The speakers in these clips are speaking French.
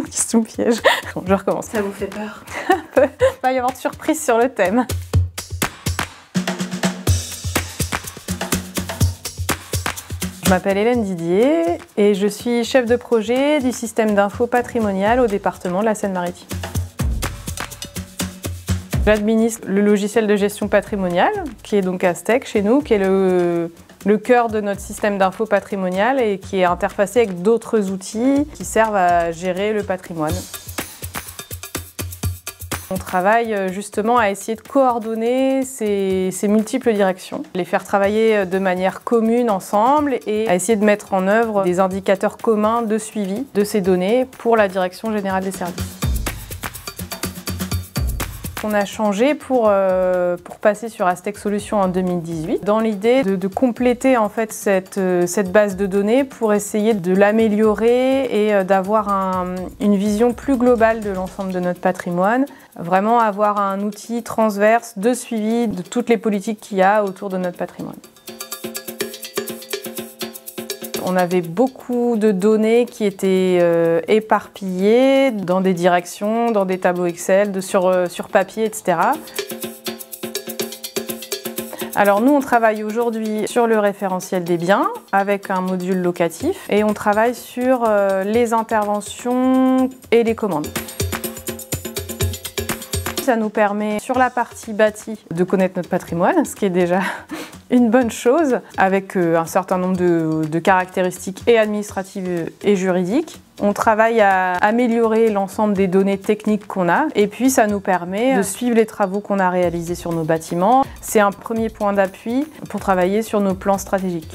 Question piège. Bon, je recommence. Ça vous fait peur? Il va y avoir de surprises sur le thème. Je m'appelle Hélène Didier et je suis chef de projet du système d'info patrimonial au département de la Seine-Maritime. J'administre le logiciel de gestion patrimoniale, qui est donc Aztec chez nous, qui est le cœur de notre système d'info patrimonial et qui est interfacé avec d'autres outils qui servent à gérer le patrimoine. On travaille justement à essayer de coordonner ces multiples directions, les faire travailler de manière commune ensemble et à essayer de mettre en œuvre des indicateurs communs de suivi de ces données pour la Direction générale des services. On a changé pour passer sur Aztec Solutions en 2018 dans l'idée de compléter en fait cette base de données pour essayer de l'améliorer et d'avoir une vision plus globale de l'ensemble de notre patrimoine. Vraiment avoir un outil transverse de suivi de toutes les politiques qu'il y a autour de notre patrimoine. On avait beaucoup de données qui étaient éparpillées dans des directions, dans des tableaux Excel, sur papier, etc. Alors nous, on travaille aujourd'hui sur le référentiel des biens avec un module locatif et on travaille sur les interventions et les commandes. Ça nous permet, sur la partie bâtie, de connaître notre patrimoine, ce qui est déjà une bonne chose, avec un certain nombre de caractéristiques et administratives et juridiques. On travaille à améliorer l'ensemble des données techniques qu'on a et puis ça nous permet de suivre les travaux qu'on a réalisés sur nos bâtiments. C'est un premier point d'appui pour travailler sur nos plans stratégiques.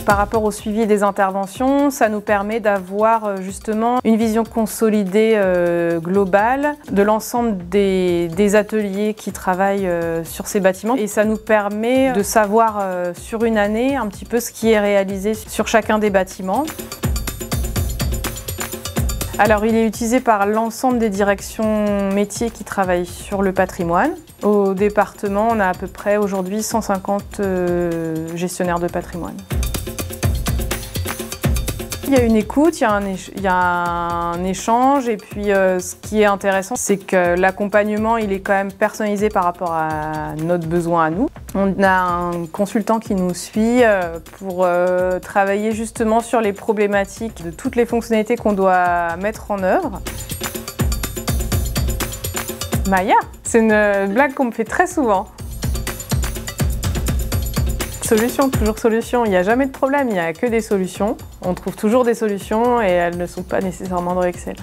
Par rapport au suivi des interventions, ça nous permet d'avoir justement une vision consolidée globale de l'ensemble des ateliers qui travaillent sur ces bâtiments. Et ça nous permet de savoir sur une année un petit peu ce qui est réalisé sur chacun des bâtiments. Alors, il est utilisé par l'ensemble des directions métiers qui travaillent sur le patrimoine. Au département, on a à peu près aujourd'hui 150 gestionnaires de patrimoine. Il y a une écoute, il y a un échange et puis ce qui est intéressant, c'est que l'accompagnement il est quand même personnalisé par rapport à notre besoin à nous. On a un consultant qui nous suit pour travailler justement sur les problématiques de toutes les fonctionnalités qu'on doit mettre en œuvre. Maya, c'est une blague qu'on me fait très souvent. Solution, toujours solution. Il n'y a jamais de problème, il n'y a que des solutions. On trouve toujours des solutions et elles ne sont pas nécessairement dans Excel.